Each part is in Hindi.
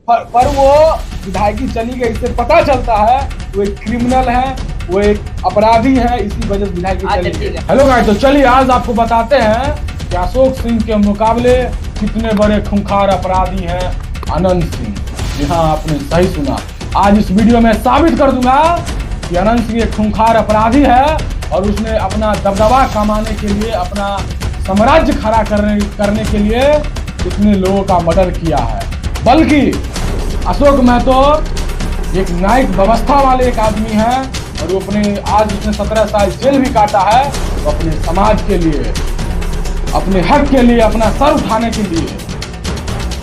पर वो विधायकी चली गई, इससे पता चलता है वो एक क्रिमिनल है, वो एक अपराधी है, इसी वजह से विधायकी चली गई। हेलो गाइस, तो चलिए आज आपको बताते हैं कि अशोक सिंह के मुकाबले कितने बड़े खूंखार अपराधी हैं अनंत सिंह। जी हाँ, आपने सही सुना। आज इस वीडियो में साबित कर दूंगा कि अनंत सिंह एक खूंखार अपराधी है और उसने अपना दबदबा कमाने के लिए, अपना साम्राज्य खड़ा करने के लिए कितने लोगों का मर्डर किया है। बल्कि अशोक महतो एक न्यायिक व्यवस्था वाले एक आदमी है और वो आज उसने 17 साल जेल भी काटा है, वो अपने समाज के लिए, अपने हक के लिए, अपना सर उठाने के लिए।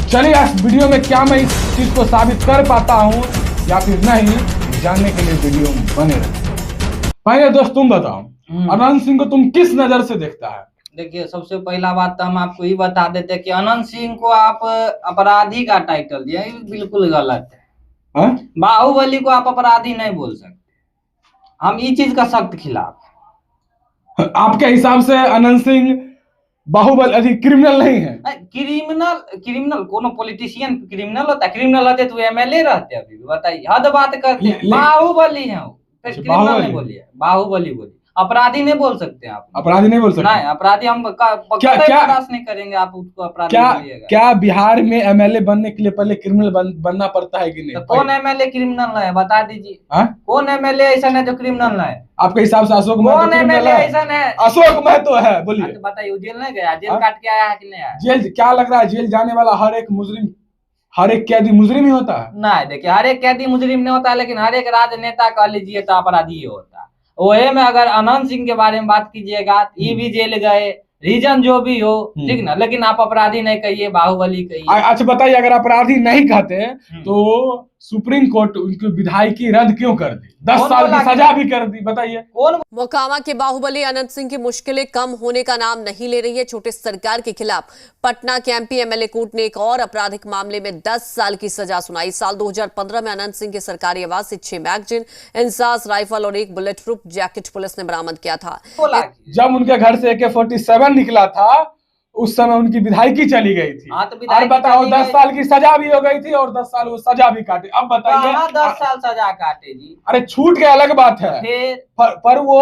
चलिए इस वीडियो में क्या मैं इस चीज को साबित कर पाता हूँ या फिर नहीं, जानने के लिए वीडियो में बने रहे। पहले दोस्त तुम बताओ, अनंत सिंह को तुम किस नजर से देखता है? देखिए, सबसे पहला बात तो हम आपको ये बता देते हैं कि अनंत सिंह को आप अपराधी का टाइटल दिया, ये बिल्कुल गलत है। बाहुबली को आप अपराधी नहीं बोल सकते, हम इस चीज का सख्त खिलाफ। आपके हिसाब से अनंत सिंह बाहुबली क्रिमिनल नहीं है? क्रिमिनल कोनो पॉलिटिशियन क्रिमिनल होता है? क्रिमिनल होते तो एमएलए रहते अभी, बताइए। हद बात करते हैं। बाहुबली है वो, क्रिमिनल नहीं बोलिए, बाहुबली बोलिए। अपराधी नहीं बोल सकते आप, अपराधी नहीं बोल सकते। नहीं, अपराधी हम क्या बर्दाश्त नहीं करेंगे आप उसको अपराधी बोलिएगा। क्या बिहार में एमएलए बनने के लिए पहले क्रिमिनल बनना पड़ता है कि नहीं? तो कौन एमएलए क्रिमिनल है, बता दीजिए। कौन एमएलए ऐसा है जो क्रिमिनल है? आपके हिसाब से अशोक महतो कौन एमएलए ऐसा है? अशोक महतो है, बोलिए। बताइए, जेल नहीं गया? जेल काट के आया है कि नहीं आया? जेल क्या लग रहा है, जेल जाने वाला हर एक मुजरिम, हर एक कैदी मुजरिम ही होता है? नहीं, देखिए, हर एक कैदी मुजरिम नहीं होता है, लेकिन हर एक राजनेता कह लीजिए तो अपराधी ही होता है। वही में अगर अनंत सिंह के बारे में बात कीजिएगा, ये भी जेल गए, रीजन जो भी हो, ठीक ना, लेकिन आप अपराधी नहीं कहिए, बाहुबली कहिए। अच्छा बताइए, अगर अपराधी नहीं कहते तो सुप्रीम कोर्ट उनकी विधायकी रद्द क्यों कर दी? 10 साल की सजा भी कर दी, बताइए। कौन? मोकामा के बाहुबली अनंत सिंह की मुश्किलें कम होने का नाम नहीं ले रही है। छोटे सरकार के खिलाफ पटना के एमपी एमएलए कोर्ट ने एक और आपराधिक मामले में 10 साल की सजा सुनाई। साल 2015 में अनंत सिंह के सरकारी आवास से 6 मैगजीन, इंसास राइफल और एक बुलेट प्रूफ जैकेट पुलिस ने बरामद किया था। जब उनके घर से AK-47 निकला था, उस समय उनकी विधायकी चली गई थी। और बताओ, 10 साल की सजा भी हो गई थी और 10 साल वो सजा भी काटे। अब बताइए, 10 साल सजा काटे जी? अरे छूट के अलग बात है, पर वो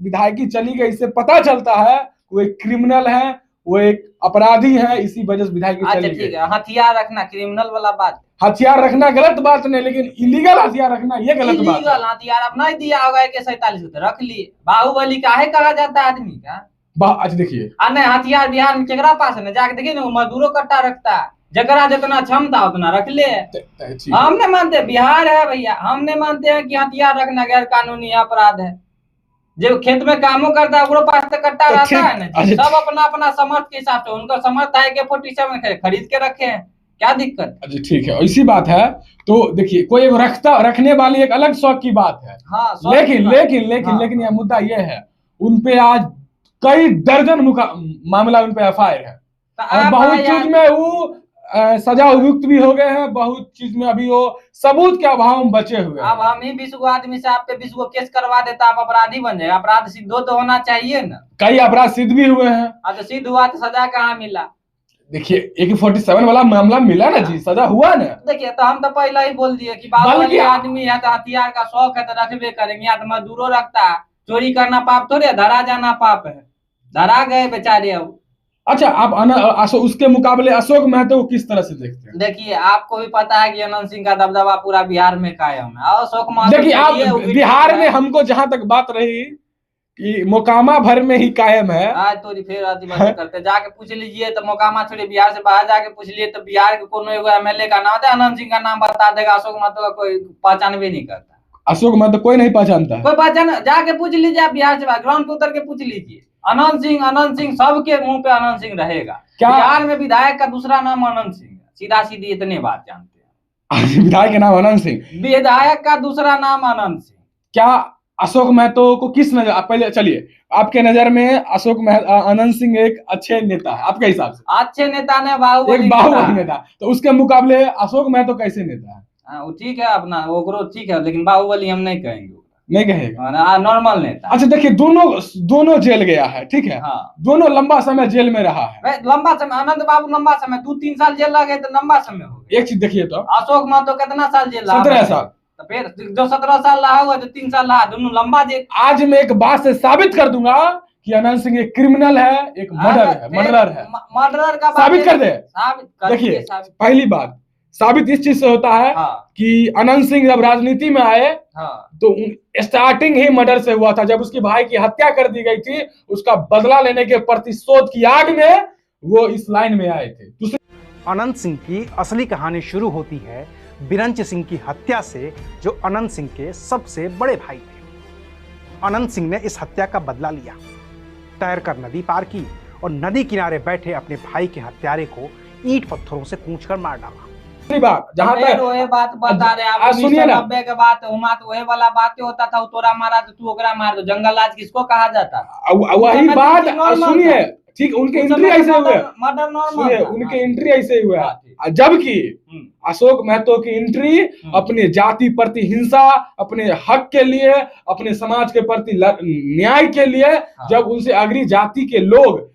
विधायकी चली गई, इससे पता चलता है वो एक क्रिमिनल है, वो एक अपराधी है, इसी वजह से विधायकी चली गई। ठीक है, हथियार रखना क्रिमिनल वाला बात? हथियार रखना गलत बात नहीं, लेकिन इलीगल हथियार रखना ये गलत बात है। इलीगल हथियार आप नहीं दिया होगा, AK-47 रख लिए। बाहुबली काहे कहा जाता है आदमी का? अच्छा देखिए, नहीं, हथियार बिहार में केकरा पास है ना, जाके देखिए ना, मजदूरों कट्टा रखता है, जकरा जितना क्षमता उतना रख ले। हम नहीं मानते, बिहार है भैया, हम नहीं मानते हैं कि हथियार रखना गैर कानूनी अपराध है। जो खेत में कामों करता है वो पास तो कट्टा रहता है ना। सब अपना अपना समर्थ के हिसाब से, उनका समर्थ है AK-47 खरीद के रखे हैं, क्या दिक्कत? अच्छा ठीक है, इसी बात है। तो देखिए, कोई रखने वाली एक अलग शौक की बात है। हाँ, लेकिन यह मुद्दा यह है, उनपे आज कई दर्जन मामला उन पे FIR है और बहुत चीज में वो सजा उपयुक्त भी हो गए हैं, बहुत चीज में अभी वो सबूत के अभाव में बचे हुए हैं। अब हम ही 20 आदमी से आप पे 20 केस करवा देता, आप अपराधी बन जाए। अपराध सिद्ध तो होना चाहिए ना। कई अपराध सिद्ध भी हुए हैं। तो सिद्ध हुआ तो सजा कहाँ मिला? देखिए, AK-47 वाला मामला मिला ना जी, सजा हुआ ना। देखिए, तो हम तो पहले ही बोल दिए कि बाहुबली आदमी है तो हथियार का शौक है तो रखबे करेंगे। या तो मजदूरों रखता है, चोरी करना पाप थोड़े, धरा जाना पाप है। धरा गए बेचारे। अब अच्छा, आप उसके मुकाबले अशोक महतो को किस तरह से देखते हैं? देखिए, आपको भी पता है कि अनंत सिंह का दबदबा पूरा बिहार में कायम है। अशोक महतो, देखिए आप, बिहार में हमको जहां तक बात रही कि मोकामा भर में ही कायम है। आज तो फिर करते जाके पूछ लीजिए, तो मोकामा छोड़िए, बिहार से बाहर जाके पूछ लिए तो बिहार के कोनो एगो एमएलए का नाम है, अनंत सिंह का नाम बता देगा। अशोक महतो का कोई पहचान भी नहीं करता। अशोक महतो कोई नहीं पहचानता, कोई पहचान? जाके पूछ लीजिए, आप बिहार से बाहर ग्राउंड पे उतर के पूछ लीजिए। अनंत सिंह सबके मुंह पे अनंत सिंह रहेगा। बिहार में विधायक का दूसरा नाम अनंत सिंह है, सीधा सीधी इतने बात जानते हैं। विधायक का नाम अनंत सिंह, विधायक का दूसरा नाम अनंत सिंह। क्या अशोक महतो को किस नजर, पहले चलिए, आपके नजर में अनंत सिंह एक अच्छे नेता है आपके हिसाब से? अच्छे नेता ने बाहुबली नेता, तो उसके मुकाबले अशोक महतो कैसे नेता है? वो ठीक है अपना, वो ठीक है, लेकिन बाहुबली हम नहीं कहेंगे। नहीं कहेगा, नॉर्मल नेता। अच्छा देखिए, दोनों जेल गया है, ठीक है। हाँ। दोनों लंबा समय जेल में रहा है। लंबा समय, अनंत बाबू लंबा समय 2-3 साल जेल लगे तो लंबा समय हो गया। एक चीज देखिए तो, अशोक महतो कितना साल जेल रहा? 17 साल। तो फिर जो 17 साल रहा हुआ, जो 3 साल रहा, दोनों लंबा जेल। आज मैं एक बात से साबित कर दूंगा कि अनंत सिंह एक क्रिमिनल है, एक मर्डरर है। मर्डरर का साबित कर दे। साबित देखिए, पहली बात साबित इस चीज से होता है कि अनंत सिंह जब राजनीति में आए तो स्टार्टिंग ही मर्डर से हुआ था। जब उसके भाई की हत्या कर दी गई थी, उसका बदला लेने के प्रतिशोध की आग में वो इस लाइन में आए थे। अनंत सिंह की असली कहानी शुरू होती है बिरंच सिंह की हत्या से, जो अनंत सिंह के सबसे बड़े भाई थे। अनंत सिंह ने इस हत्या का बदला लिया, तैरकर नदी पार की और नदी किनारे बैठे अपने भाई के हत्यारे को ईंट पत्थरों से कूचकर मार डाला। बात जहाँ तक वही बात बता रहे आप, सुनिए ना, 1990 के बात हुआ तो वही वाला बातें होता था, तोरा मारा तो तू ओकरा मार दो, जंगल राज किसको कहा जाता? वही बात सुनिए, ठीक, उनके एंट्री ऐसे हुए, मर्डर नॉर्मल, उनके एंट्री ऐसे हुए, जबकि अशोक महतो की एंट्री अपने जाति प्रति हिंसा, अपने हक के लिए, अपने समाज के प्रति न्याय के लिए, जब उनसे अग्री जाति के लोग,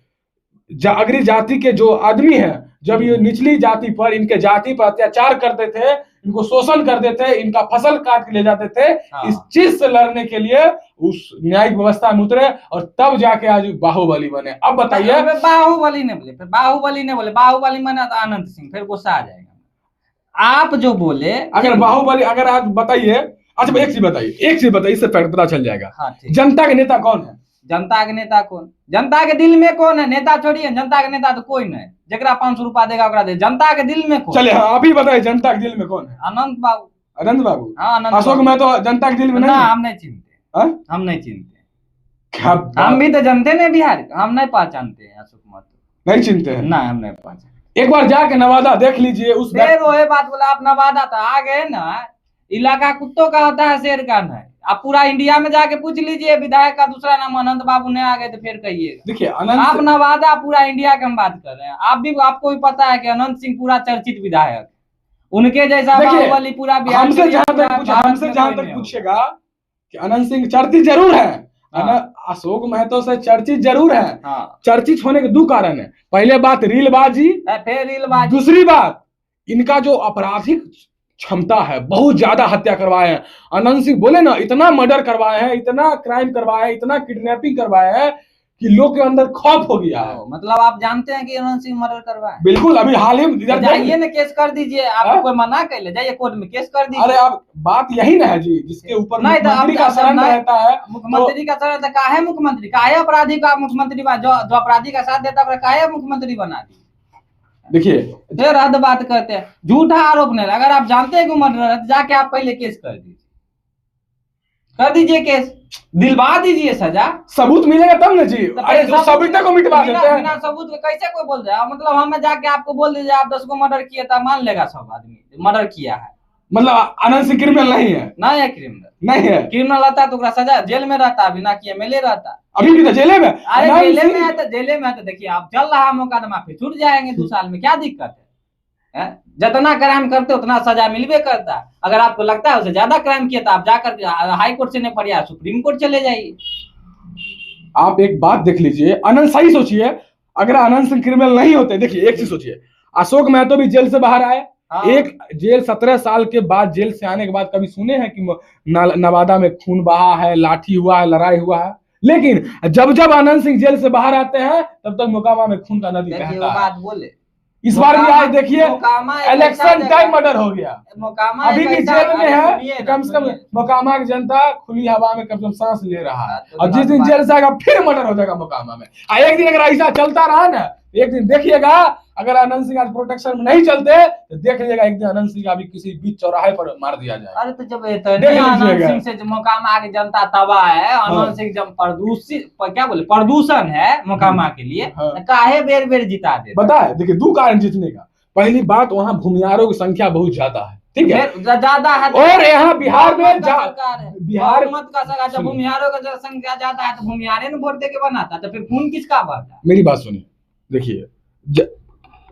अग्री जाति के जो आदमी हैं, जब ये निचली जाति पर, इनके जाति पर अत्याचार करते थे, इनको शोषण करते थे, इनका फसल काट के ले जाते थे, इस चीज से लड़ने के लिए उस न्यायिक व्यवस्था में उतरे और तब जाके आज बाहुबली बने। अब बताइए, बाहुबली ने बोले, फिर बाहुबली ने बोले, बाहुबली माना तो आनंद सिंह, फिर गुस्सा आ जाएगा। आप जो बोले, अगर बाहुबली, अगर आप बताइए, अच्छा एक चीज बताइए, इससे पता चल जाएगा जनता के नेता कौन है। जनता के नेता कौन? जनता के दिल में कौन है? नेता छोड़िए, जनता के नेता तो कोई नहीं, जगरा 500 रुपया देगा ओकरा दे। जनता के दिल में कौन? चले हाँ, आप ही बताइए जनता के दिल में कौन है? अनंत बाबू। अनंत बाबू? हाँ, अनंत। अशोक में तो जनता के दिल में नहीं, हम नहीं चिंते, हम नहीं चिंते। हम भी तो जनते में बिहार, हम नहीं पहचानते हैं अशोक महतो, नहीं चिंते हैं। नहीं, हम नहीं पहचानते। एक बार जाके नवादा देख लीजिए, उस वही बात बोला आप, नवादा तो आ गए ना, इलाका कुत्तों का होता है, शेर का नहीं। आप पूरा इंडिया में जाके पूछ लीजिए, विधायक का दूसरा नाम अनंत बाबू ने आ गए तो फिर कहिएगा। देखिए आप नवादा, पूरा इंडिया की हम बात कर रहे हैं। आपको भी पता है कि अनंत सिंह पूरा चर्चित विधायक, उनके जैसा बाहुबली पूरा बिहार। हमसे जहां तक पूछेगा कि अनंत सिंह चर्चित जरूर है, अशोक महतो से चर्चित जरूर है। चर्चित होने के 2 कारण है। पहले बात रीलबाजी, फिर रीलबाजी। दूसरी बात, इनका जो आपराधिक क्षमता है, बहुत ज्यादा हत्या करवाए हैं। अनंत सिंह बोले ना, इतना मर्डर करवाए हैं, इतना क्राइम करवाए हैं, इतना किडनैपिंग करवाए हैं कि लोग के अंदर खौफ हो गया है। मतलब आप जानते हैं कि अनंत सिंह मर्डर करवाए? बिल्कुल, अभी हाल ही में जाइए ना, केस कर दीजिए। आपको कोई मना कर ले, जाइए कोर्ट में केस कर दीजिए। अरे आप बात यही ना है जी, जिसके ऊपर मुख्यमंत्री का शरण रहता है। मुख्यमंत्री का शरण रहता है, काहे मुख्यमंत्री, काहे अपराधी का मुख्यमंत्री, जो अपराधी का साथ देता है काहे मुख्यमंत्री बना दी? देखिए, फिर हद बात करते हैं, झूठा आरोप नहीं। अगर आप जानते हैं कि मर्डर है तो जाके आप पहले केस कर दीजिए केस, दिलवा दीजिए सजा। सबूत मिलेगा तब ना जी। अरे जो सबूत को मिटवा देते हैं, बिना सबूत के कैसे कोई बोल जाए? मतलब हमें जाके आपको बोल दीजिए आप 10 को मर्डर किया था, मान लेगा सब आदमी मर्डर किया है। मतलब अनंत सिंह क्रिमिनल नहीं है? नहीं है क्रिमिनल, नहीं है। क्रिमिनल रहता तो सजा जेल में रहता, बिना किए एमएलए रहता। अभी भी तो जेले में। अरे जेले में है तो जेले में है तो देखिए, आप चल रहा मुकदमा फिर छूट जाएंगे 2 साल में, क्या दिक्कत है? जितना क्राइम करते उतना सजा मिलवे करता। अगर आपको लगता है उसे ज्यादा क्राइम किया तो आप जाकर हाई कोर्ट से नहीं पड़िया, सुप्रीम कोर्ट चले जाइए। आप एक बात देख लीजिए, अनंत, सही सोचिए, अगर अनंत सिंह क्रिमिनल नहीं होते, देखिए एक चीज सोचिए, अशोक महतो भी जेल से बाहर आए। एक जेल 17 साल के बाद, जेल से आने के बाद कभी सुने हैं कि नवादा में खून बहा है, लाठी हुआ है, लड़ाई हुआ है? लेकिन जब अनंत सिंह जेल से बाहर आते हैं तब तक मोकामा में खून का नदी बहता है। बात बोले, इस बार भी आए, देखिए इलेक्शन टाइम मर्डर हो गया, अभी भी जेल में है। कम से कम मोकामा की जनता खुली हवा में कम से कम सांस ले रहा है, और जिस दिन जेल से आएगा फिर मर्डर हो जाएगा मोकामा में। एक दिन अगर ऐसा चलता रहा ना, एक दिन देखिएगा, अगर अनंत सिंह आज प्रोटेक्शन में नहीं चलते तो देख लीजिएगा एक दिन अनंत सिंह अभी किसी बीच चौराहे पर मार दिया जाए। अरे तो जब अनंत सिंह से मोकामा की जनता तबाह है, अनंत सिंह जब प्रदूषण है मोकामा के लिए, काहे बेर जिता दे? पता है, देखिए 2 कारण जीतने का। पहली बात, वहाँ भूमिहारों की संख्या बहुत ज्यादा है, ठीक है, ज्यादा है। और यहाँ बिहार में बिहार मत का सगा, जब भूमिहारों का संख्या ज्यादा है तो भूमिहारे ने वोट देके बनाता, तो फिर खून किसका भरता? मेरी बात सुनिए, देखिए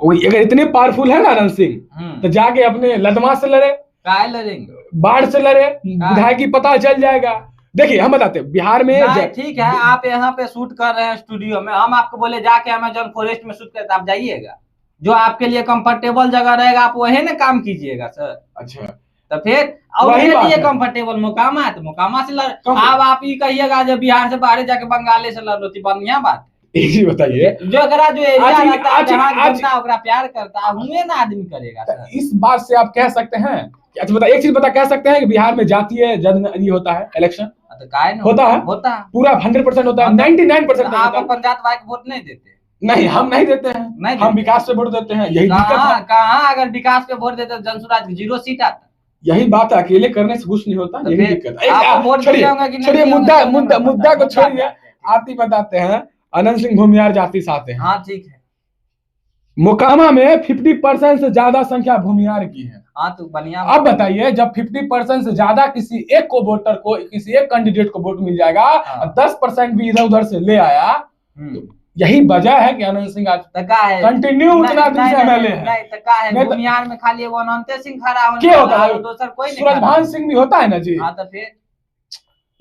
अगर इतने पावरफुल है ना अनंत सिंह, तो जाके अपने लदमा से लड़े, काहे लड़ेंगे? बाढ़ से लड़े, विधायक की पता चल जाएगा। देखिए हम बताते हैं बिहार में ठीक है, आप यहाँ पे शूट कर रहे हैं स्टूडियो में, हम आपको बोले जाके अमेजन फॉरेस्ट में शूट करते, आप जाइएगा? जो आपके लिए कंफर्टेबल जगह रहेगा आप वही ना काम कीजिएगा सर। अच्छा तो फिर और ये कंफर्टेबल मोकामा है तो मोकामा से लड़, अब आप ये कहिएगा जब बिहार से बाहर जाके बंगाली से लड़ लो तो बढ़िया बात। एक चीज बताइए, जो अगर जो एरिया रहता है जहाँ जनता ओकरा प्यार करता है हुए ना आदमी करेगा सर। इस बात से आप कह सकते हैं, अच्छा बता, एक चीज बता, कह सकते हैं कि बिहार में जातीय जनगणना होता है इलेक्शन? तो काय होता है पूरा 100% होता है, 99% आप अपन जात भाई को वोट नहीं देते? नहीं, हम नहीं देते हैं, नहीं हम विकास पे वोट देते हैं, यही दिक्कत है। कहाँ अगर विकास पे वोट देते जनसुराज 0 सीट आता। यही बात है, अकेले करने से कुछ नहीं होता, यही दिक्कत है। छोड़िए मुद्दा को छोड़िए, आप ही बताते हैं अनंत सिंह भूमियार जाति से आते हैं। हाँ ठीक है, मोकामा में 50% से ज्यादा संख्या भूमियार की है। हाँ तो बढ़िया। अब बताइए, जब 50% से ज्यादा किसी एक को वोटर को, किसी एक कैंडिडेट को वोट मिल जाएगा, 10% भी इधर उधर से ले आया, तो यही वजह है कि अनंत सिंह आज कंटिन्यू उतना दिन से एमएलए है। भूमियार में खाली वो अनंत सिंह खड़ा होने क्या होता है, दूसरा कोई नहीं। सूरजभान सिंह भी होता है ना जी। हाँ तो फिर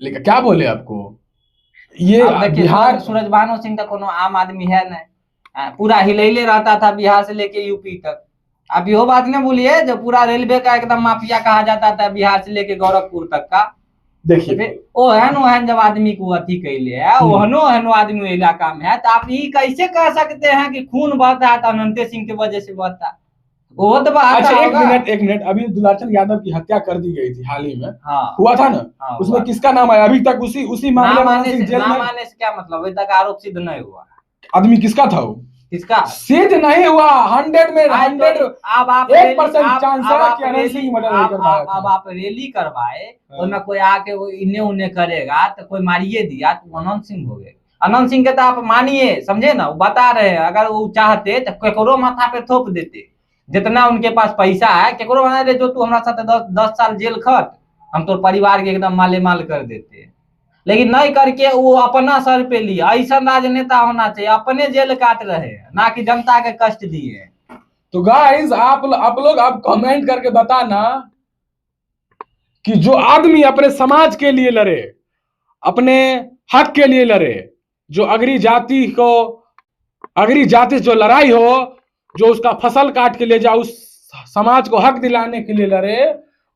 लेकिन क्या बोले आपको, ये बिहार सूरजभान सिंह तो कोनो आम आदमी है नहीं, पूरा हिलैले रहता था बिहार से लेके यूपी तक। आप यो बात नहीं भूलिए, जो पूरा रेलवे का एकदम माफिया कहा जाता था बिहार से लेके गोरखपुर तक का। देखिए ओहन जब आदमी को अथी कैले है, ओहनो आदमी इलाका में है, तो आप ये कैसे कह सकते हैं कि खून बहता है तो अनंत सिंह की वजह से बहता? वो तो बात। अच्छा एक मिनट, अभी दुलारचंद यादव की हत्या कर दी गई थी हाल ही में। हाँ, हुआ था ना, उसमें किसका नाम आया? अभी तक उसी मामले में जेल में से क्या मतलब, अभी तक आरोप सिद्ध नहीं हुआ। आदमी किसका था वो? किसका सिद्ध नहीं हुआ? 100 में 100 1% चांस है कि अनंत सिंह मर्डर करवाया। अब आप रैली करवाए और ना कोई आके वो इन्हें उन्हें करेगा तो कोई मारिए दिया तो अनंत सिंह हो गए। अनंत सिंह के तो आप मानिए, समझे ना, वो बता रहे हैं अगर वो चाहते तो केकरो माथा पे थोप देते, जितना उनके पास पैसा है केकरो बना दे, जो तू हमारे साथ 10 साल जेल खट, हम तो परिवार के एकदम माले माल कर देते। लेकिन नहीं करके वो अपना सर पे लिया। ऐसा राजनेता होना चाहिए, अपने जेल काट रहे हैं ना कि जनता के कष्ट दिए। तो गाइस आप लोग आप कमेंट करके बताना कि जो आदमी अपने समाज के लिए लड़े, अपने हक के लिए लड़े, जो अगरी जाति से जो लड़ाई हो, जो उसका फसल काट के ले जाए, उस समाज को हक दिलाने के लिए लड़े,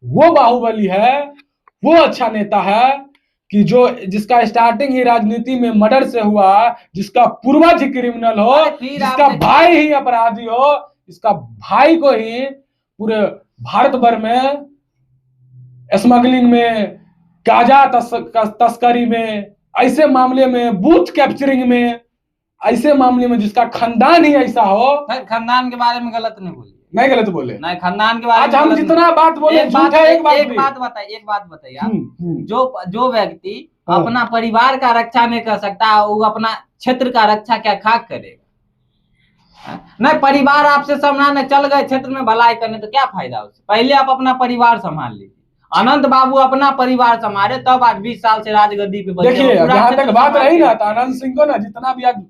वो बाहुबली है, वो अच्छा नेता है कि जिसका स्टार्टिंग ही राजनीति में मर्डर से हुआ, जिसका पूर्वज ही क्रिमिनल हो, जिसका भाई ही अपराधी हो, इसका भाई को ही पूरे भारत भर में स्मगलिंग में, गांजा तस्करी में, ऐसे मामले में, बूथ कैप्चरिंग में, ऐसे मामले में जिसका खानदान ही ऐसा हो। खानदान के बारे में गलत नहीं बोलिए। नहीं गलत बोले, नहीं खानदान के बारे में। आज हम जितना बात बोले झूठ है। एक बात बताइए आप, जो व्यक्ति अपना परिवार का रक्षा नहीं कर सकता, वो अपना क्षेत्र का रक्षा क्या खाक करेगा? नहीं, परिवार आपसे संभालने चल गए क्षेत्र में भलाई करने, तो क्या फायदा उससे? पहले आप अपना परिवार संभाल लीजिए। अनंत बाबू अपना परिवार संभाले तब आज 20 साल से राजगद्दी पे बैठे। देखिए जहां तक बात रही ना, तो अनंत सिंह को ना जितना भी आज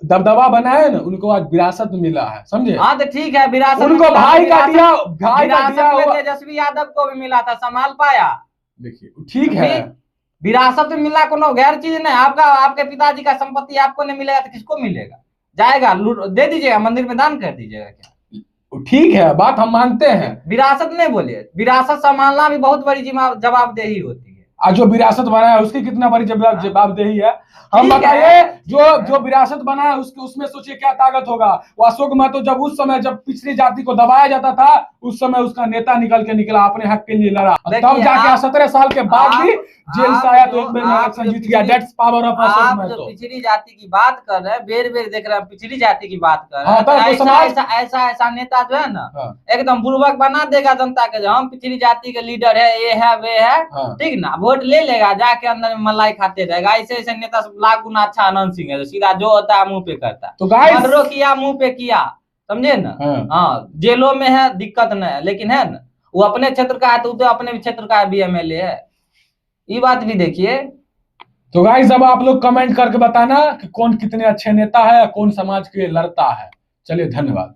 दबदबा बना है ना, उनको आज विरासत मिला है, समझे? हाँ तो ठीक है, विरासत उनको भाई का दिया तेजस्वी यादव को भी मिला था, संभाल पाया। देखिए ठीक है, विरासत में मिला कोनो गैर चीज नहीं। आपके पिताजी का संपत्ति आपको नहीं मिलेगा तो किसको मिलेगा? जाएगा दे दीजिएगा, मंदिर में दान कर दीजिएगा। क्या ठीक है, बात हम मानते हैं। विरासत नहीं बोलिए, विरासत संभालना भी बहुत बड़ी जवाबदेही होती है। आज जो विरासत बनाया उसकी कितना बड़ी जवाबदेही है, हम बताइए। जो विरासत बनाया उसमें सोचिए क्या ताकत होगा। वो अशोक महतो जब उस समय जब पिछड़ी जाति को दबाया जाता था, उस समय उसका नेता निकला, अपने हक के लिए लड़ा, तब जाके 17 साल के बाद भी जेल से आया तो एक बार इलेक्शन जीत गया। That's power of Ashok Mahato. पिछड़ी जाति की बात कर रहे हैं, बेर देख रहे हैं, पिछड़ी जाति की बात कर रहे हैं। ऐसा नेता जो है ना, एकदम बुर्बक बना देगा जनता के, हम पिछड़ी जाति के लीडर है, ये है वे है, ठीक ना, वोट ले लेगा, जाके अंदर में मलाई खाते रहेगा। ऐसे नेता लाख गुना अच्छा अनंत सिंह है, सीधा जो होता है मुंह पे करता है। तो मर्डरों किया मुंह पे किया, समझे ना? हाँ, जेलों में है, दिक्कत नहीं है, लेकिन है ना, वो अपने क्षेत्र का है तो अपने क्षेत्र का भी एमएलए है, ये बात भी देखिए। तो गाइस अब आप लोग कमेंट करके बताना कि कौन कितने अच्छे नेता है, कौन समाज के लिए लड़ता है। चलिए धन्यवाद।